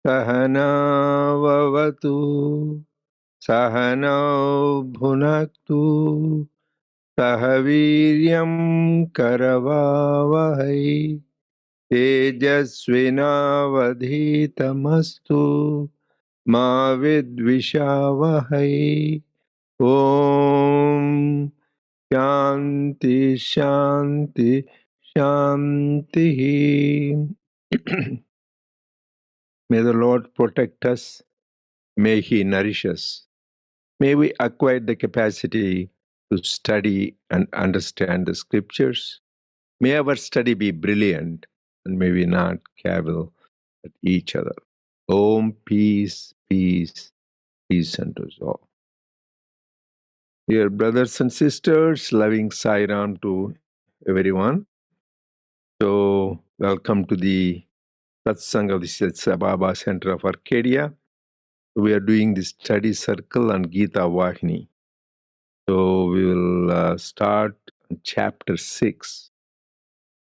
Sahanavavatu Sahanau Bhunaktu Sahaviryam Karavavahai Tejasvinavadhitamastu Ma Vidvishavahai. Om Shanti Shanti Shanti. May the Lord protect us. May He nourish us. May we acquire the capacity to study and understand the scriptures. May our study be brilliant, and may we not cavil at each other. Om, peace, peace, peace unto us all. Dear brothers and sisters, loving Sai Ram to everyone. So, welcome to the Satsang of the Satya Baba Center of Arcadia. We are doing the study circle on Gita Vahini. So we will start chapter 6.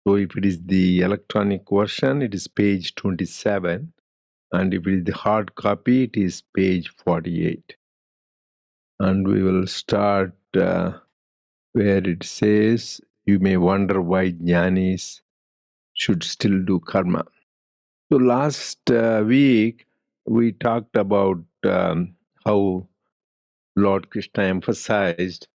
So if it is the electronic version, it is page 27. And if it is the hard copy, it is page 48. And we will start where it says, you may wonder why jnanis should still do karma. So last week, we talked about how Lord Krishna emphasized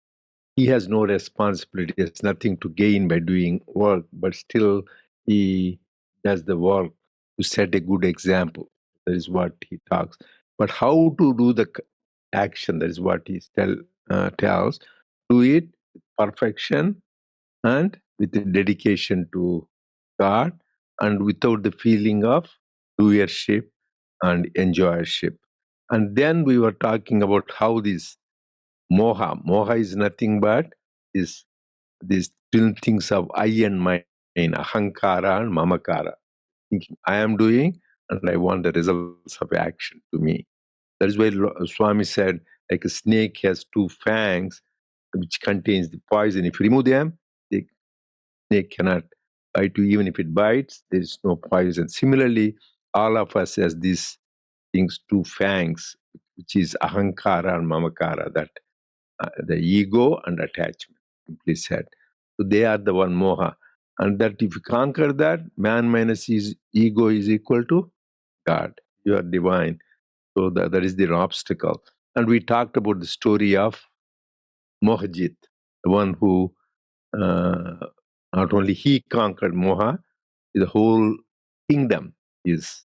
he has no responsibility, he has nothing to gain by doing work, but still he does the work to set a good example. That is what he talks. But how to do the action, that is what he tells. Do it with perfection and with the dedication to God and without the feeling of doership and enjoyership. And then we were talking about how this moha is nothing but is these twin things of I and mine, ahankara and mamakara, thinking I am doing and I want the results of action to me. That is why Swami said, like a snake has two fangs which contains the poison. If you remove them, the snake cannot bite you. Even if it bites, there is no poison. Similarly, all of us has these things, two fangs, which is ahankara and mamakara, that the ego and attachment, simply said. So they are the one moha. And that if you conquer that, man minus his ego is equal to God. You are divine. So that is the obstacle. And we talked about the story of Mohajit, the one who not only he conquered Moha, the whole kingdom, his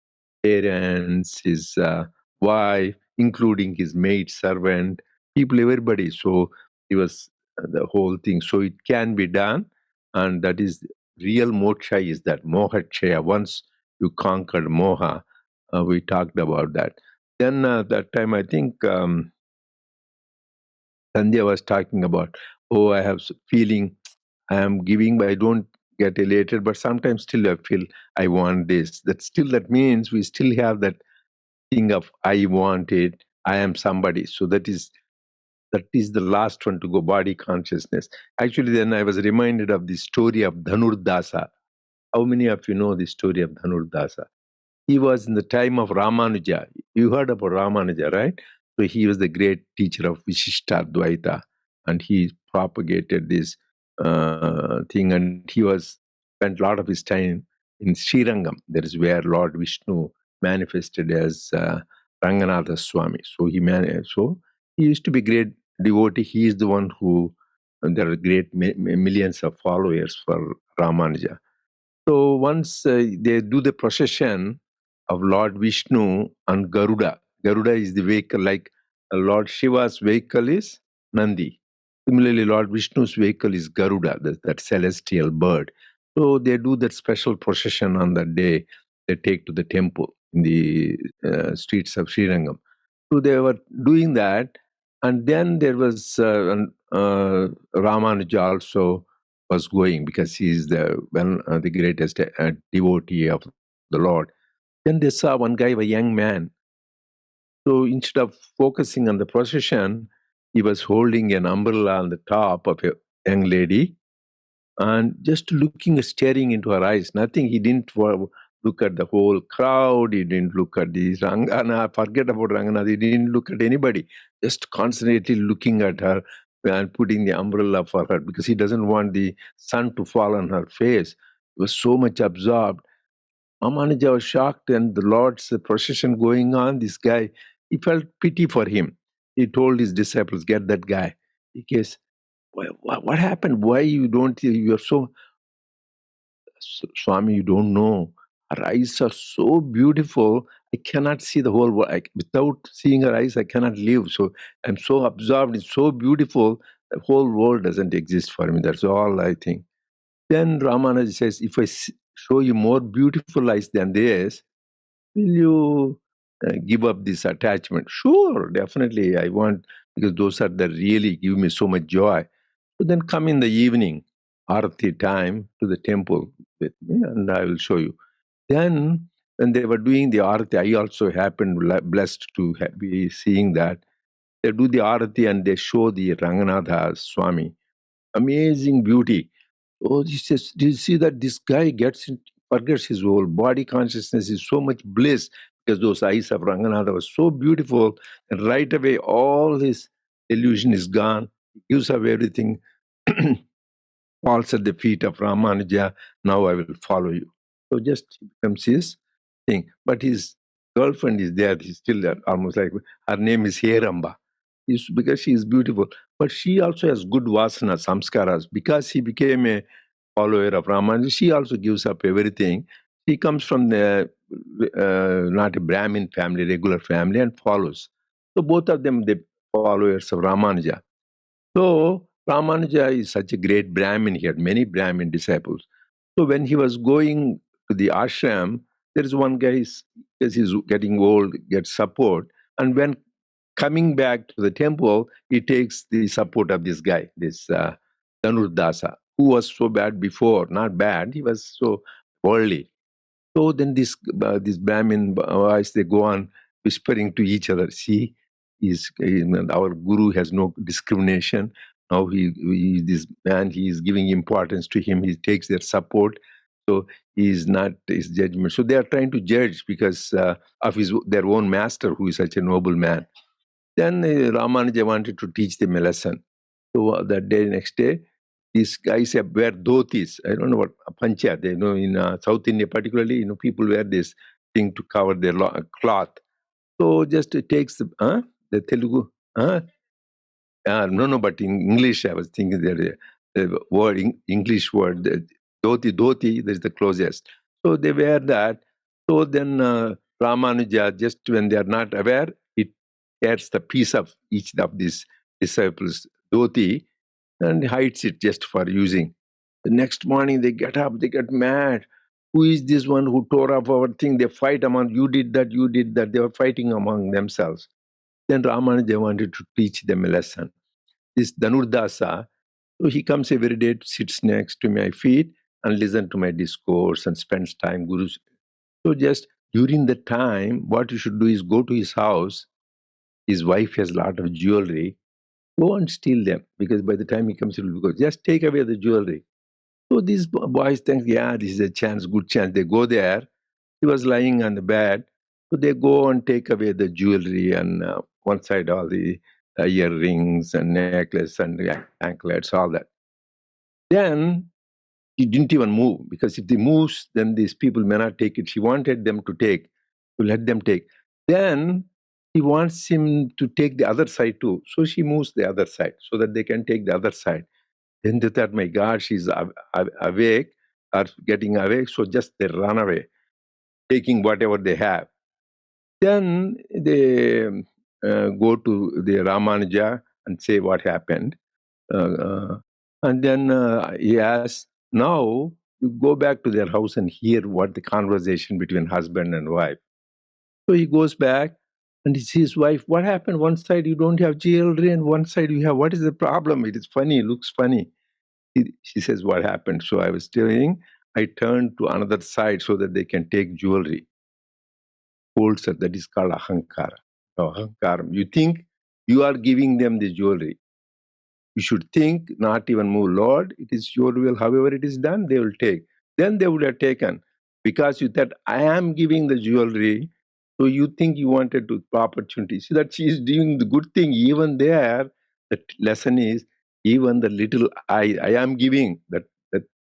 parents, his wife, including his maid servant, people, everybody. So it was the whole thing. So it can be done, and that is real moksha is that moha-chaya. Once you conquered moha, we talked about that. Then that time I think Sandhya was talking about, oh, I have feeling I am giving, but I don't get elated, but sometimes still I feel I want this. That means we still have that thing of I want it, I am somebody. So that is the last one to go, body consciousness. Actually, then I was reminded of the story of Dhanurdasa. How many of you know the story of Dhanurdasa? He was in the time of Ramanuja. You heard about Ramanuja, right? So he was the great teacher of Vishishtadvaita, and he propagated this thing, and he was spent a lot of his time in Srirangam. That is where Lord Vishnu manifested as Ranganatha Swami. So he used to be great devotee. He is the one who, and there are great millions of followers for Ramanuja. So once they do the procession of Lord Vishnu on Garuda. Garuda is the vehicle, like Lord Shiva's vehicle is Nandi. Similarly, Lord Vishnu's vehicle is Garuda, that celestial bird. So they do that special procession on that day. They take to the temple in the streets of Srirangam. So they were doing that, And then there was Ramanuja also was going because he is the greatest devotee of the Lord. Then they saw one guy, a young man. So instead of focusing on the procession, he was holding an umbrella on the top of a young lady and just looking, staring into her eyes. Nothing. He didn't look at the whole crowd. He didn't look at the Rangana. Forget about Rangana. He didn't look at anybody. Just constantly looking at her and putting the umbrella for her because he doesn't want the sun to fall on her face. He was so much absorbed. Ramanuja was shocked, and the Lord's procession going on. This guy, he felt pity for him. He told his disciples, "Get that guy." Because what happened? Why you don't? You're so Swami, you don't know. Her eyes are so beautiful. I cannot see the whole world. Without seeing her eyes, I cannot live. So I'm so absorbed. It's so beautiful. The whole world doesn't exist for me. That's all I think. Then Ramanuja says, if I show you more beautiful eyes than this, will you give up this attachment? Sure, definitely. I want, because those are the really give me so much joy. So then come in the evening, Arati time, to the temple with me, and I will show you. Then, when they were doing the Arati, I also happened blessed to be seeing that. They do the Arati and they show the Ranganatha Swami. Amazing beauty. Oh, he says, do you see that this guy forgets his whole body consciousness is so much bliss because those eyes of Ranganatha were so beautiful. And right away, all his illusion is gone. He gives up everything, falls at the feet of Ramanuja. Now I will follow you. So just becomes his thing. But his girlfriend is there. He's still there, almost like her name is Heramba. Because she is beautiful. But she also has good vasana, samskaras. Because he became a follower of Ramanuja, she also gives up everything. She comes from the not a Brahmin family, regular family, and follows. So both of them, the followers of Ramanuja. So Ramanuja is such a great Brahmin. He had many Brahmin disciples. So when he was going to the ashram, there is one guy, because he's getting old, gets support. And when coming back to the temple, he takes the support of this guy, this Dhanurdasa, who was so bad before. Not bad, he was so worldly. So then this Brahmin boys, they go on whispering to each other. See, our guru has no discrimination. Now this man, he is giving importance to him. He takes their support. So he is not his judgment. So they are trying to judge because of their own master, who is such a noble man. Then Ramanuja wanted to teach them a lesson. So that day, next day, these guys wear dhotis. I don't know what pancha. They know in South India, particularly, people wear this thing to cover their cloth. So just it takes the Telugu. No, but in English, I was thinking that the word English word dhoti. That's the closest. So they wear that. So then Ramanuja, just when they are not aware, it tears the piece of each of these disciples dhoti and hides it just for using. The next morning they get up, they get mad. Who is this one who tore up our thing? They fight among, you did that, you did that. They were fighting among themselves. Then Ramanuja wanted to teach them a lesson. This Dhanurdasa, so he comes every day, sits next to my feet and listen to my discourse and spends time, Guru's. So just during the time, what you should do is go to his house. His wife has a lot of jewelry. Go and steal them, because by the time he comes, he will go, just take away the jewelry. So these boys think, yeah, this is a chance, good chance. They go there. He was lying on the bed. So they go and take away the jewelry and one side all the earrings and necklace and anklets, all that. Then he didn't even move, because if he moves, then these people may not take it. She wanted them to take, to let them take. Then he wants him to take the other side too. So she moves the other side so that they can take the other side. Then they thought, my God, she's awake or getting awake. So just they run away, taking whatever they have. Then they go to the Ramanuja and say what happened. And then he asks, now you go back to their house and hear what the conversation between husband and wife. So he goes back. And his wife, what happened? One side you don't have jewelry and one side you have. What is the problem? It is funny, it looks funny. She says, what happened? So I was telling, I turned to another side so that they can take jewelry. Holds her, that is called ahankara. Ahankara. You think you are giving them the jewelry. You should think, not even move, Lord, it is your will. However it is done, they will take. Then they would have taken. Because you thought, I am giving the jewelry, so you think you wanted to opportunity. See that she is doing the good thing. Even there, the lesson is, even the little I am giving, that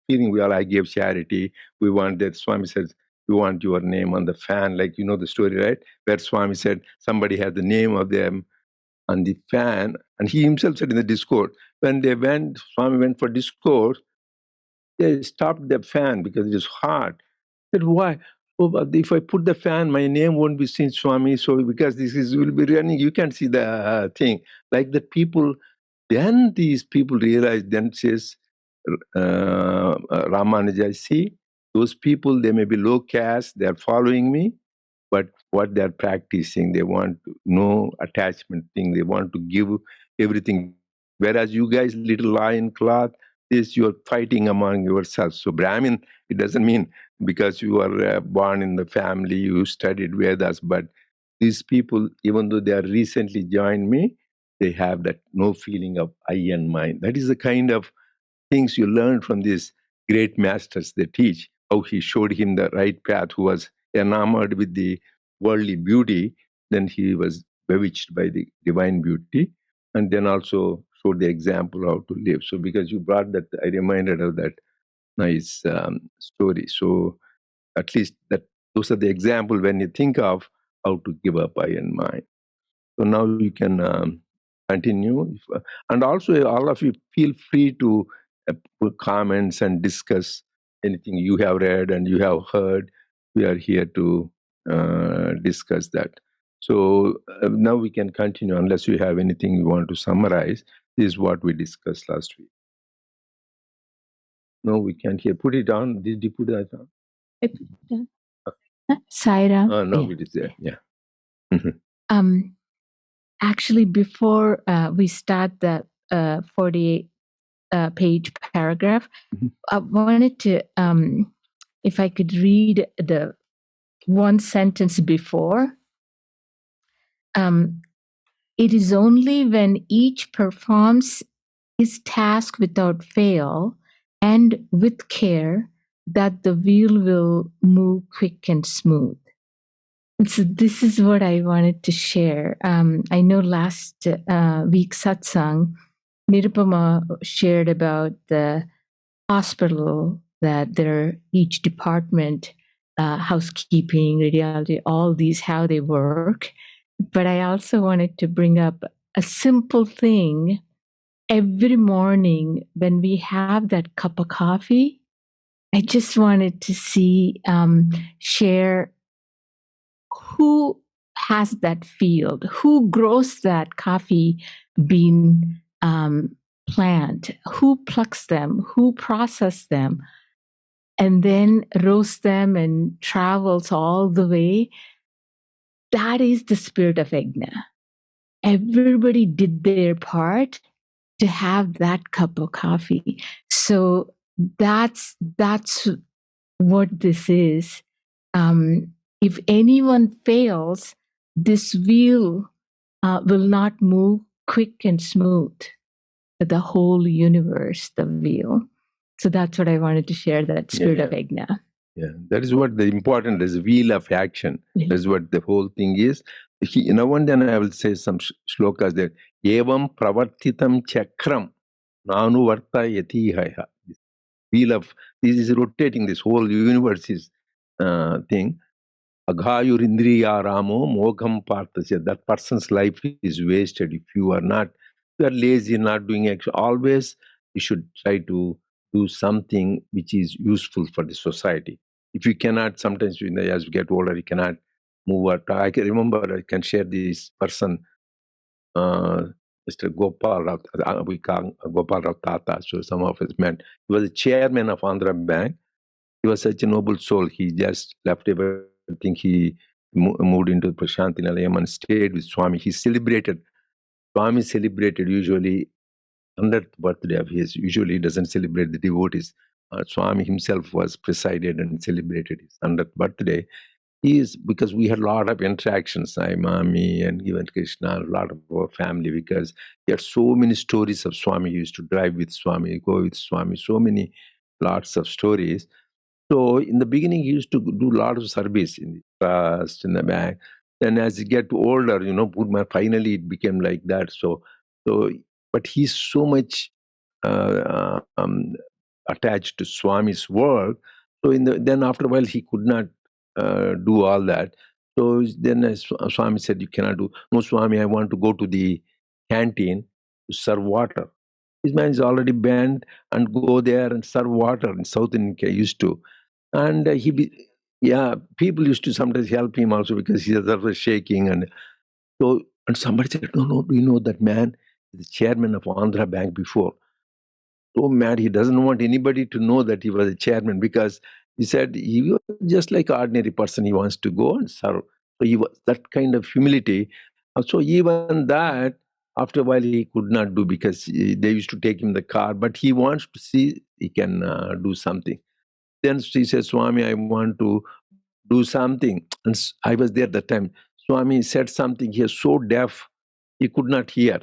feeling we all, I gave charity. We want that. Swami says, we want your name on the fan. Like, you know the story, right? Where Swami said, somebody had the name of them on the fan, and he himself said in the discourse, when they went, Swami went for discourse, they stopped the fan because it is hot. I said, why? Oh, but if I put the fan, my name won't be seen, Swami. So because this is will be running, you can't see the thing. Like the people, then these people realize, then says Ramanuja, see, those people, they may be low caste, they are following me, but what they're practicing, they want no attachment thing, they want to give everything. Whereas you guys, little lion cloth, this you're fighting among yourselves. So Brahmin, it doesn't mean because you are born in the family, you studied Vedas, but these people, even though they are recently joined me, they have that no feeling of I and mine. That is the kind of things you learn from these great masters. They teach how he showed him the right path, who was enamored with the worldly beauty, then he was bewitched by the divine beauty, and then also showed the example how to live. So because you brought that, I reminded of that nice story. So at least that those are the example when you think of how to give up I and mine. So now you can continue. And also, all of you feel free to put comments and discuss anything you have read and you have heard. We are here to discuss that. So now we can continue unless you have anything you want to summarize. This is what we discussed last week. No, we can't hear. Put it on. Did you put that on? I put it on. Saira. No, it is there. Yeah. Actually, before we start the 48 page paragraph, I wanted to, if I could read the one sentence before. It is only when each performs his task without fail and with care that the wheel will move quick and smooth. So this is what I wanted to share. I know last week satsang, Nirupama shared about the hospital that each department, housekeeping, radiology, all these, how they work. But I also wanted to bring up a simple thing. Every morning when we have that cup of coffee, I just wanted to share who has that field, who grows that coffee bean plant, who plucks them, who processes them, and then roasts them and travels all the way. That is the spirit of Yajna. Everybody did their part to have that cup of coffee. So that's what this is. If anyone fails, this wheel will not move quick and smooth. The whole universe, the wheel. So that's what I wanted to share, that spirit of Yajna. Yeah, that is what the important is, wheel of action. That's what the whole thing is. Now and then I will say some shlokas there. Evam pravartitam chakram nanu varta yati haya. Wheel of, this is rotating, this whole universe is thing. Aghayurindriya ramo mogham parthasya. That person's life is wasted if you are not, you are lazy, not doing action. Always you should try to do something which is useful for the society. If you cannot, sometimes as you get older, you cannot move or talk. I can remember, I can share this person, Mr. Gopal Rao, we call Gopal Rao Tata, so some of us met. He was the chairman of Andhra Bank. He was such a noble soul. He just left everything. He moved into Prasanthi Nilayam and stayed with Swami. Swami celebrated usually 100th birthday of his. Usually he doesn't celebrate the devotees. Swami himself was presided and celebrated his 100th birthday. Because we had a lot of interactions, I, Mami, and even Krishna, a lot of our family, because he had so many stories of Swami. He used to drive with Swami, go with Swami, lots of stories. So in the beginning, he used to do a lot of service in the trust, in the bank. Then as he get older, Burma, finally it became like that. So, but he's so much uh, um, attached to Swami's work. So then after a while, he could not do all that. So then Swami said, "You cannot do." No, Swami, I want to go to the canteen to serve water. This man is already banned and go there and serve water in South India used to. And people used to sometimes help him also because his other was shaking. And somebody said, "No, no, do you know that man is the chairman of Andhra Bank before?" So mad, he doesn't want anybody to know that he was a chairman, because he said he was just like ordinary person. He wants to go and serve. So he was that kind of humility. So even that, after a while, he could not do, because they used to take him the car. But he wants to see he can do something. Then he says, "Swami, I want to do something." And I was there that time. Swami said something. He was so deaf, he could not hear.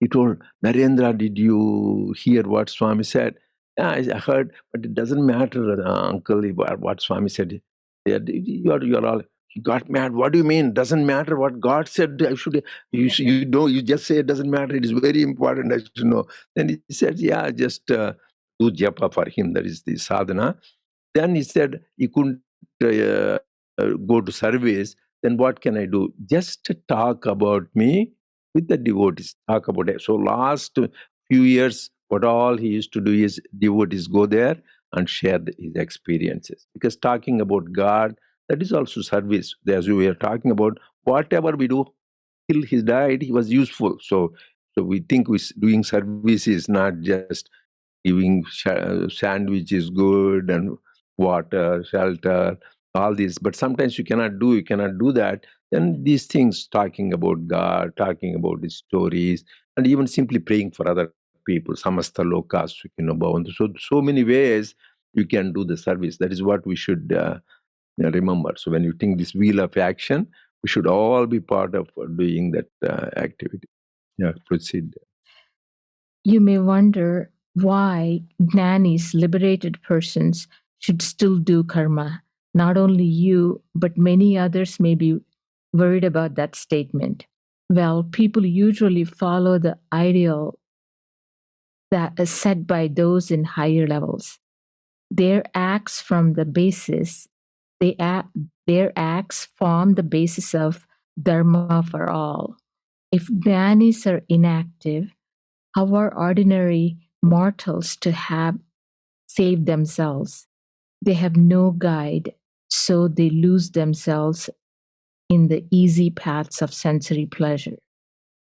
He told, "Narendra, did you hear what Swami said?" "Yeah, I heard, but it doesn't matter, uncle, what Swami said." "Yeah, you're all," he got mad. "What do you mean? Doesn't matter what God said? I should, you know, you just say it doesn't matter. It is very important. I should know." Then he said, "Yeah, just do japa for him. That is the sadhana." Then he said he couldn't go to service. Then what can I do? Just talk about me with the devotees. Talk about it. So last few years, what all he used to do is devotees go there and share his experiences. Because talking about God, that is also service. As we were talking about, whatever we do till he died, he was useful. So we think doing service is not just giving sandwich is good and water, shelter, all this. But sometimes you cannot do that. Then these things, talking about God, talking about his stories, and even simply praying for other people, samasta lokas sukhino bhavantu. So many ways you can do the service. That is what we should remember. So when you think this wheel of action, we should all be part of doing that activity. Yeah, proceed. You may wonder why jnanis, liberated persons, should still do karma. Not only you, but many others may be worried about that statement. Well, people usually follow the ideal that is set by those in higher levels. Their acts form the basis. Their acts form the basis of dharma for all. If jnanis are inactive, how are ordinary mortals to have saved themselves? They have no guide, so they lose themselves in the easy paths of sensory pleasure.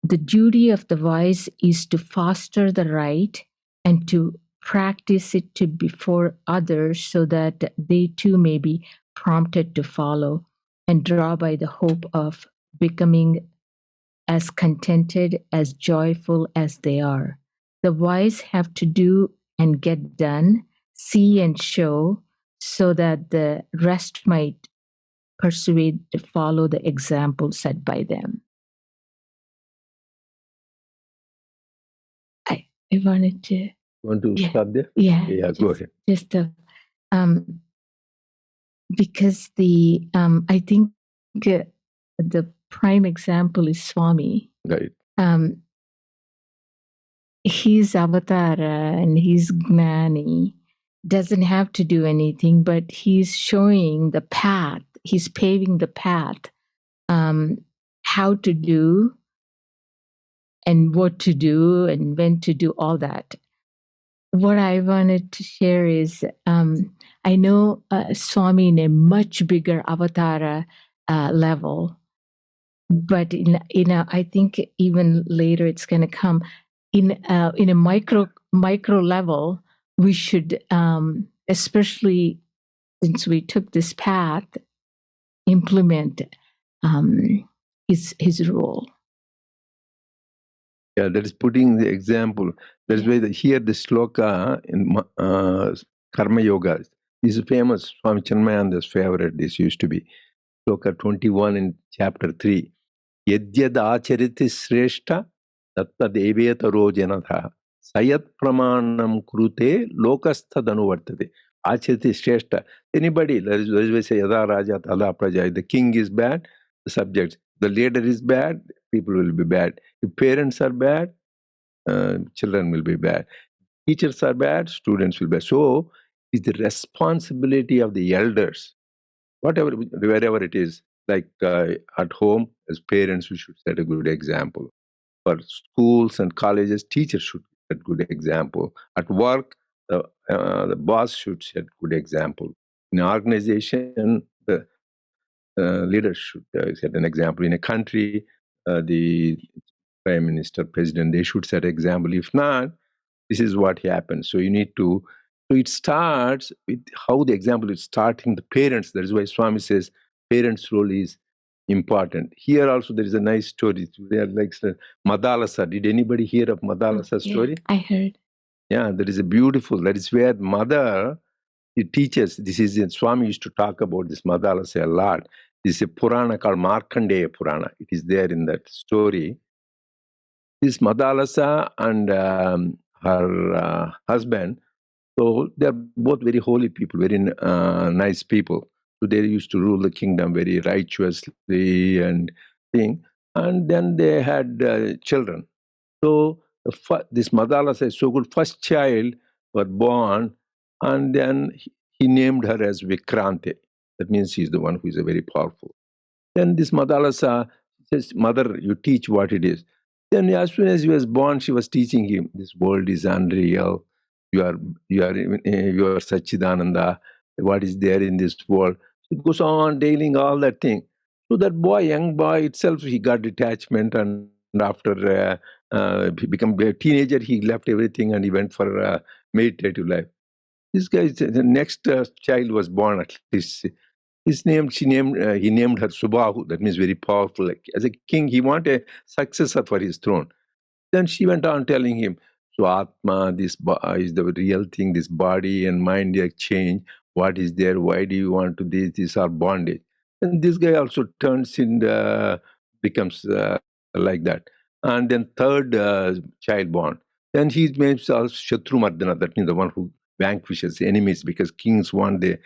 The duty of the wise is to foster the right and to practice it to before others, so that they too may be prompted to follow and draw by the hope of becoming as contented, as joyful as they are. The wise have to do and get done, see and show, so that the rest might persuade to follow the example set by them. I wanted to. Want to stop there? Yeah. Yeah, go ahead. Just because I think the prime example is Swami. Right. He's avatara and he's gnani, doesn't have to do anything, but he's showing the path. He's paving the path, how to do and what to do and when to do all that. What I wanted to share is I know Swami in a much bigger avatara level, but I think even later it's going to come in a micro level. We should, especially since we took this path, implement his role. Yeah, that is putting the example. That's why here the sloka in Karma Yoga. This is famous. Swami Chinmayananda's favorite. This used to be sloka 21 in chapter 3. Yadyad achariti shrestha tatta devetaro janatha sayat pramanam krute lokastha danuvartate. Achariti shrestha. Anybody, that is why say yada raja tada praja. The king is bad, the subjects. The leader is bad, people will be bad. If parents are bad, children will be bad. Teachers are bad, students will be bad. So it's the responsibility of the elders, whatever, wherever it is, like at home, as parents, we should set a good example. For schools and colleges, teachers should set good example. At work, the boss should set good example. In an organization, the leaders should set an example. In a country, the prime minister, president, they should set example. If not, this is what happens. So you need to. So it starts with how the example is starting the parents. That is why Swami says parents' role is important. Here also there is a nice story. They are like Madalasa. Did anybody hear of Madalasa story? I heard. Yeah, that is a beautiful. That is where mother, it teaches. This is Swami used to talk about this Madalasa a lot. This is a Purana called Markandeya Purana. It is there in that story. This Madalasa and her husband, so they're both very holy people, very nice people. So they used to rule the kingdom very righteously and thing. And then they had children. So this Madalasa is so good. First child was born, and then he named her as Vikrante. That means she's the one who is a very powerful. Then this Madalasa says, Mother, you teach what it is. Then as soon as he was born, she was teaching him, this world is unreal. You are Sachidananda. What is there in this world? It goes on detailing all that thing. So that boy, young boy itself, he got detachment, and after he became a teenager, he left everything and he went for meditative life. This guy, the next child was born at least. He named her Subahu. That means very powerful. Like, as a king, he wanted a successor for his throne. Then she went on telling him, so Atma, this is the real thing, this body and mind they change. What is there? Why do you want to this? These are bondage. And this guy also turns in, becomes like that. And then third child born. Then he makes also Shatrumardana, that means the one who vanquishes enemies, because kings want their.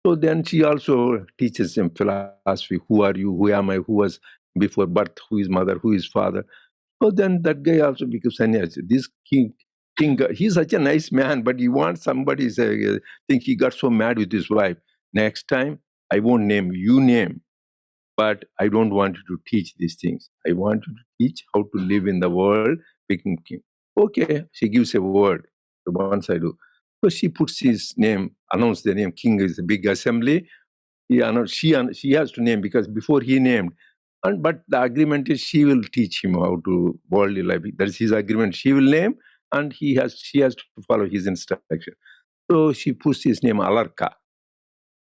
So then she also teaches him philosophy. Who are you? Who am I? Who was before birth? Who is mother? Who is father? So then that guy also becomes sannyasi. This king, he's such a nice man, but he wants somebody say, think he got so mad with his wife. Next time, I won't name you name, but I don't want you to teach these things. I want you to teach how to live in the world, become king. Okay, she gives a word. So once I do. So she puts his name, announce the name. King is a big assembly. She has to name, because before he named, but the agreement is she will teach him how to worldly life. That is his agreement. She will name, and she has to follow his instruction. So she puts his name Alarka.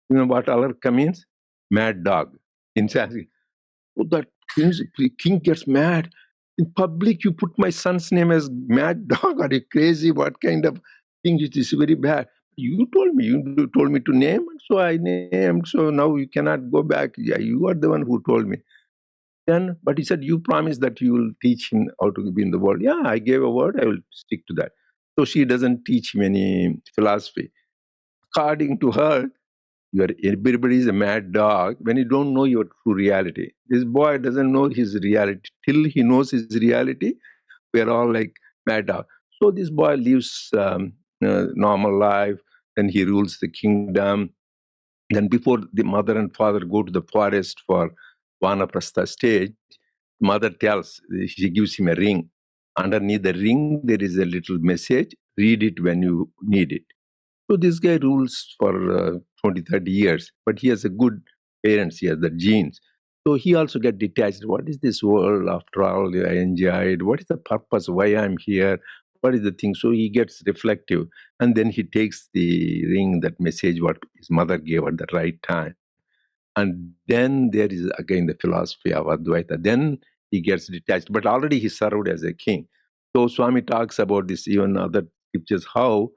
You know what Alarka means? Mad dog. In Sanskrit. So that king gets mad. In public, you put my son's name as mad dog. Are you crazy? What kind of thing it is? Very bad. You told me to name, so I named. So now you cannot go back. Yeah, you are the one who told me. Then, but he said, you promised that you will teach him how to be in the world. Yeah, I gave a word. I will stick to that. So she doesn't teach him any philosophy. According to her, everybody is a mad dog when you don't know your true reality. This boy doesn't know his reality. Till he knows his reality, we are all like mad dog. So this boy lives normal life, then he rules the kingdom. Then before the mother and father go to the forest for Vanaprastha stage, mother tells, she gives him a ring. Underneath the ring, there is a little message. Read it when you need it. So this guy rules for 20, 30 years, but he has a good parents, he has the genes. So he also get detached. What is this world after all? I enjoyed. What is the purpose? Why I'm here? What is the thing? So he gets reflective. And then he takes the ring, that message what his mother gave at the right time. And then there is again the philosophy of Advaita. Then he gets detached, but already he served as a king. So Swami talks about this, even other scriptures, how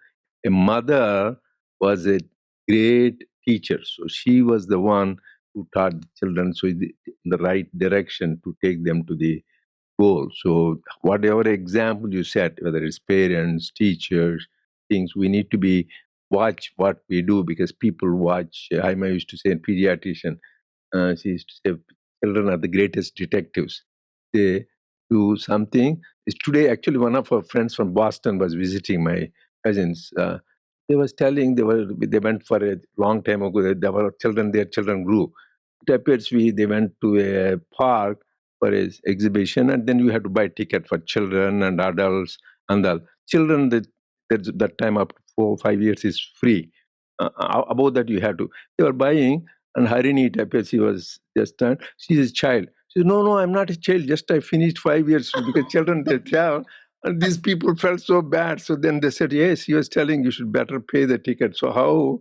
a mother was a great teacher. So she was the one who taught the children so in the right direction to take them to the goal. So whatever example you set, whether it's parents, teachers, things, we need to be watch what we do, because people watch. I used to say, pediatrician, she used to say, children are the greatest detectives. They do something. It's today, actually, one of our friends from Boston was visiting my cousins. They was telling they went for a long time ago. There were children. Their children grew. It appears they went to a park for his exhibition, and then you had to buy ticket for children and adults. And the children that time up to 4 or 5 years is free. Above that you had to. They were buying, and Harini, it appears she was just turned. She's a child. She said, no, I'm not a child. Just I finished 5 years, because children they travel. And these people felt so bad. So then they said, yes, he was telling you should better pay the ticket. So how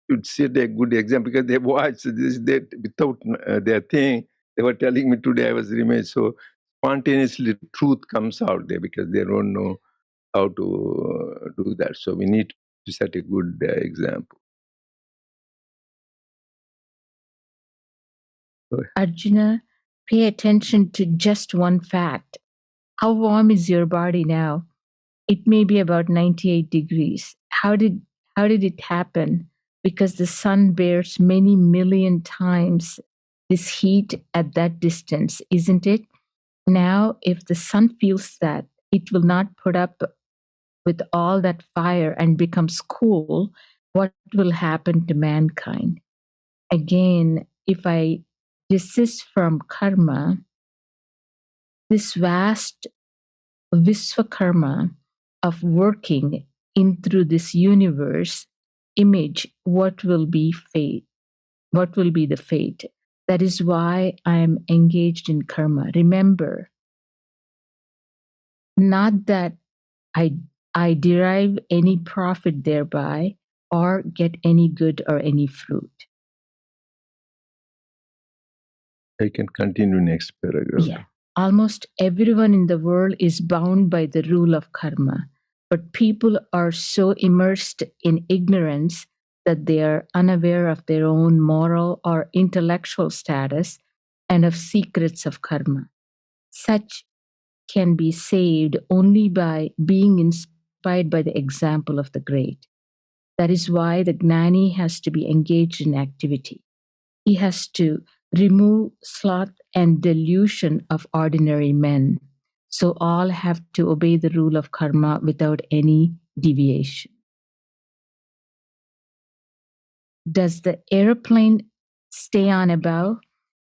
should set a good example? Because they watched this that without their thing. They were telling me today I was reminded. So spontaneously truth comes out there, because they don't know how to do that. So we need to set a good example. Arjuna, pay attention to just one fact. How warm is your body now? It may be about 98 degrees. How did it happen? Because the sun bears many million times this heat at that distance, isn't it? Now, if the sun feels that, it will not put up with all that fire and becomes cool. What will happen to mankind? Again, if I desist from karma, this vast Visvakarma of working in through this universe image, what will be fate? What will be the fate? That is why I am engaged in karma. Remember, not that I I derive any profit thereby or get any good or any fruit. I can continue next paragraph. Yeah. Almost everyone in the world is bound by the rule of karma, but people are so immersed in ignorance that they are unaware of their own moral or intellectual status and of secrets of karma. Such can be saved only by being inspired by the example of the great. That is why the gnani has to be engaged in activity. He has to remove sloth and delusion of ordinary men. So all have to obey the rule of karma without any deviation. Does the airplane stay on above,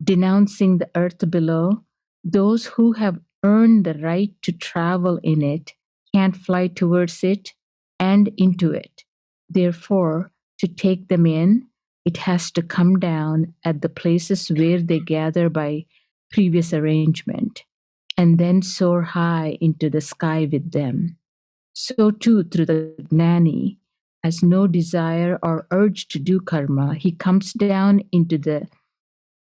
denouncing the earth below? Those who have earned the right to travel in it can't fly towards it and into it. Therefore, to take them in, it has to come down at the places where they gather by previous arrangement, and then soar high into the sky with them. So too, through the gnani, has no desire or urge to do karma, he comes down into the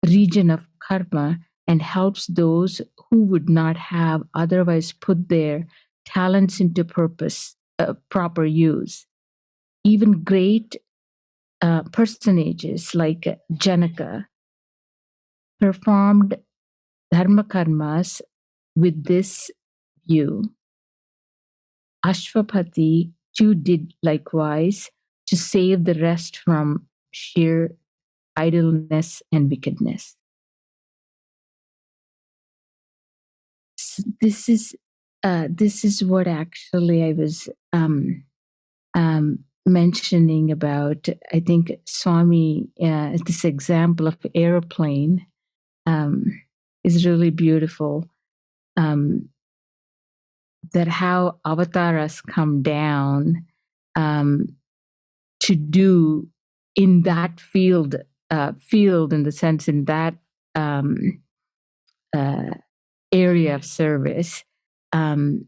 region of karma and helps those who would not have otherwise put their talents into proper use. Even great personages like Janaka performed dharma karmas with this view. Ashwapati too did likewise to save the rest from sheer idleness and wickedness. This is what actually I was mentioning about. I think Swami, this example of airplane is really beautiful. That how avatars come down to do in that field in the sense in that uh, area of service, the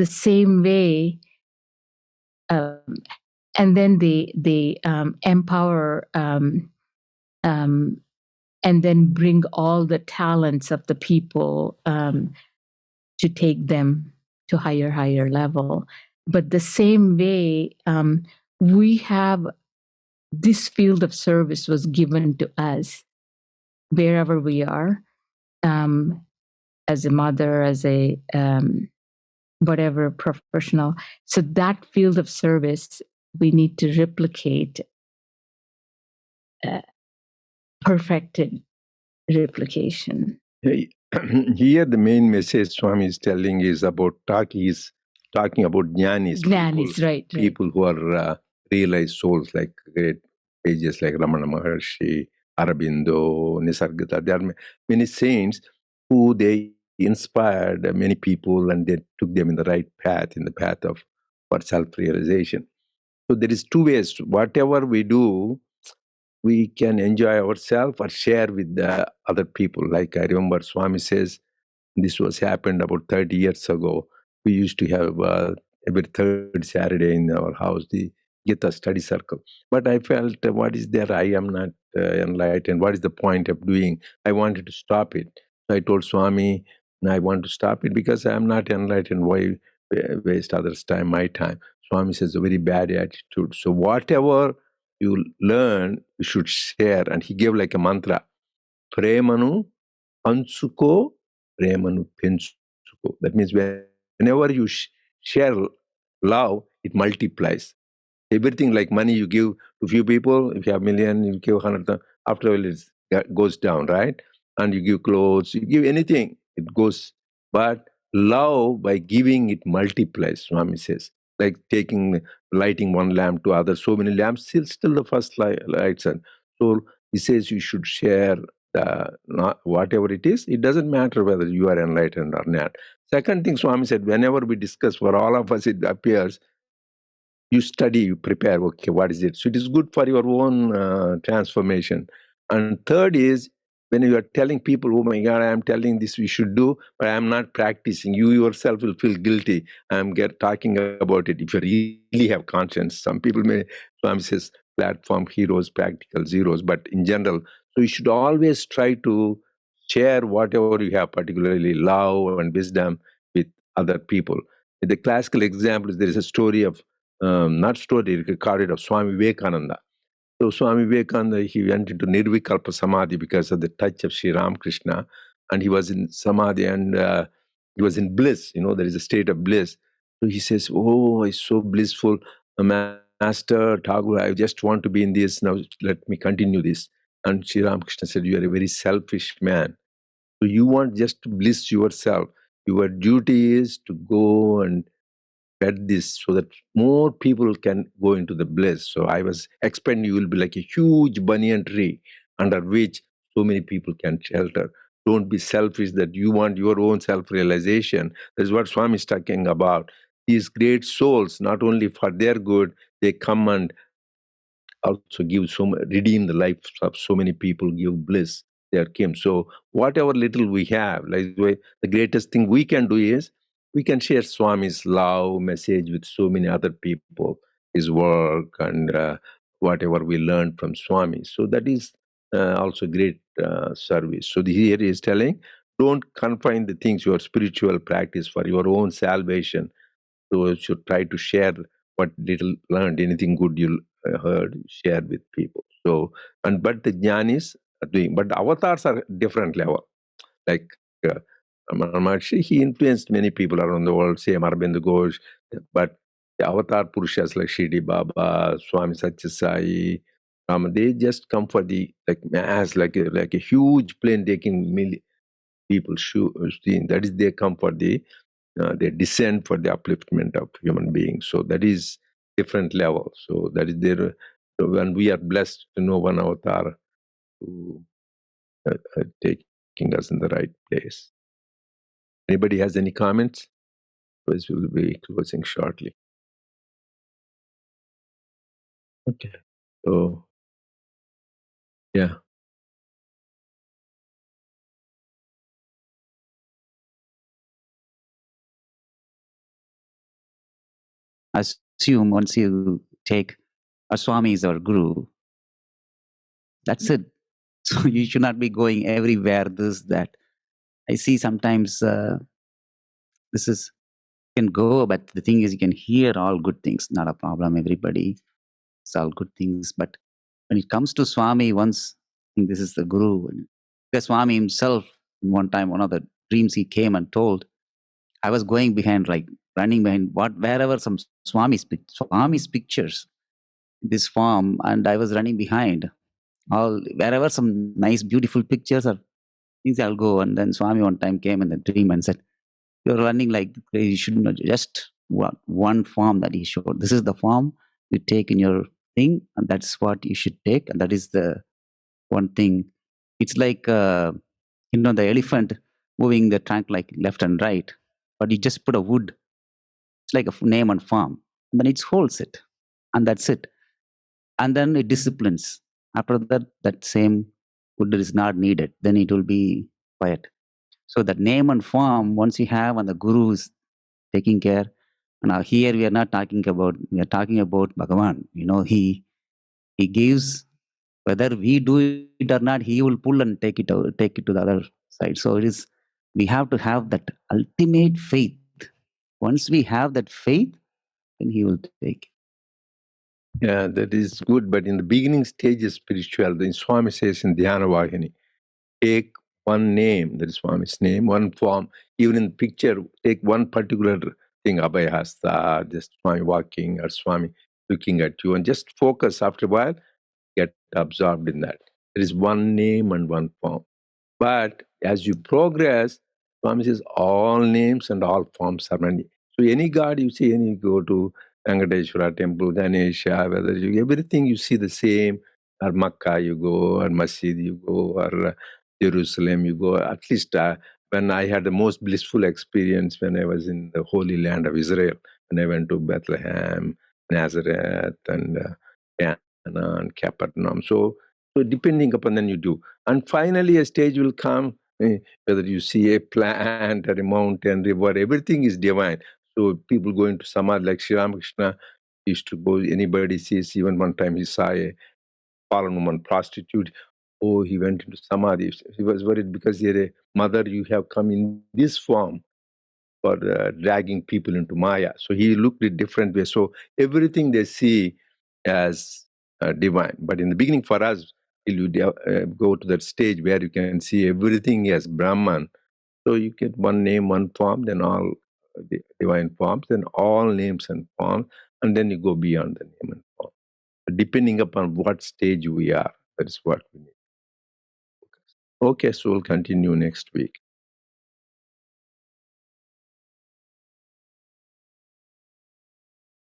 same way, um, and then they empower and then bring all the talents of the people to take them to higher level. But the same way, we have this field of service was given to us wherever we are, as a mother, as a whatever professional. So that field of service we need to replicate, perfected replication. Here, the main message Swami is telling is about talking about jnanis, Jnanis, right. people who are realized souls, like great sages like Ramana Maharshi, Aurobindo, Nisargadatta. There are many saints who they inspired many people and they took them in the right path, in the path of for self-realization. So there is two ways. Whatever we do, we can enjoy ourselves or share with the other people. Like I remember Swami says, this was happened about 30 years ago. We used to have every third Saturday in our house the Gita study circle. But I felt, what is there? I am not enlightened. What is the point of doing? I wanted to stop it. So I told Swami, I want to stop it because I am not enlightened. Why waste others' time, my time? Swami says, a very bad attitude. So whatever you learn, you should share. And he gave like a mantra, Premanu Ansuko, Premanu Pensuko. That means whenever you share love, it multiplies. Everything like money you give to few people, if you have million, you give 100, after all it goes down, right? And you give clothes, you give anything, it goes. But love, by giving, it multiplies, Swami says. Like lighting one lamp to others, so many lamps, still the first lights. And so he says you should share whatever it is. It doesn't matter whether you are enlightened or not. Second thing Swami said, whenever we discuss, for all of us it appears, you study, you prepare, okay, what is it? So it is good for your own transformation. And third is, when you are telling people, oh my God, I am telling this we should do, but I am not practicing, you yourself will feel guilty. I am talking about it. If you really have conscience, some people may, Swami says, platform heroes, practical zeros, but in general, so you should always try to share whatever you have, particularly love and wisdom, with other people. The classical example is, there is a story of not story, recorded, of Swami Vivekananda. So Swami Vivekananda, he went into Nirvikalpa Samadhi because of the touch of Sri Ramakrishna, and he was in Samadhi and he was in bliss. There is a state of bliss. So he says, "Oh, it's so blissful, Master Tagore. I just want to be in this now. Let me continue this." And Sri Ramakrishna said, "You are a very selfish man. So you want just to bliss yourself. Your duty is to go and spread this so that more people can go into the bliss." So I was expecting you will be like a huge banyan tree under which so many people can shelter. Don't be selfish that you want your own self-realization. That's what Swami is talking about. These great souls, not only for their good, they come and also redeem the lives of so many people, give bliss their came. So whatever little we have, like the greatest thing we can do is we can share Swami's love message with so many other people, his work and whatever we learned from Swami. So that is also great service. So here he is telling, don't confine the things, your spiritual practice for your own salvation. So you should try to share what little learned, anything good you heard, share with people. So, but the jnanis are doing, but the avatars are different level. Like uh, Maharshi, he influenced many people around the world, same Aurobindo Ghosh, but the avatar Purushas like Shirdi Baba, Swami Satya Sai, they just come for the like mass, like a huge plane taking million people seeing. That is, they come for they descend for the upliftment of human beings. So that is different level. So that is there. When we are blessed to know one avatar to taking us in the right place. Anybody has any comments? Otherwise, we will be closing shortly. Okay. So, yeah. Assume once you take a Swami as our guru, that's it. So you should not be going everywhere, this, that. I see sometimes this is, you can go, but the thing is, you can hear all good things, not a problem. Everybody, it's all good things. But when it comes to Swami, once, I think this is the Guru, the Swami himself, one time, one of the dreams he came and told, I was going behind, like running behind wherever some Swami's pictures, this farm, and I was running behind all wherever some nice, beautiful pictures or things. I'll go, and then Swami one time came in the dream and said, "You're running like crazy. You should not just one form that he showed. This is the form you take in your thing, and that's what you should take, and that is the one thing. It's like the elephant moving the trunk like left and right, but you just put a wood. It's like a name and form, and then it holds it, and that's it. And then it disciplines. After that, that same wood is not needed. Then it will be quiet. So that name and form, once you have, and the guru is taking care. Now here we are not talking about, we are talking about Bhagavan. He gives, whether we do it or not, he will pull and take it out, take it to the other side. So it is, we have to have that ultimate faith. Once we have that faith, then he will take. Yeah, that is good. But in the beginning stage is spiritual. The Swami says in Dhyana Vahini, take one name, that is Swami's name, one form. Even in the picture, take one particular thing, Abhayahasta, just Swami walking or Swami looking at you, and just focus. After a while, get absorbed in that. There is one name and one form. But as you progress, Swami says all names and all forms are many. So any god you see, any go to Venkateshwara temple, Ganesha, whether you, everything you see the same, or Makkah you go, or Masjid you go, or Jerusalem you go. At least when I had the most blissful experience when I was in the Holy Land of Israel, when I went to Bethlehem, Nazareth, and Cana and Capernaum. So depending upon then you do. And finally, a stage will come, whether you see a plant or a mountain, river, everything is divine. So people going to Samadhi, like Sri Ramakrishna used to go, anybody sees, even one time he saw a fallen woman prostitute. Oh, he went into Samadhi. He was worried because you're a mother, you have come in this form for dragging people into Maya. So he looked at different ways. So everything they see as divine. But in the beginning, for us, till you go to that stage where you can see everything as Brahman. So you get one name, one form, then all divine forms, then all names and forms, and then you go beyond the name and form. Depending upon what stage we are, that is what we need. Okay, so we'll continue next week.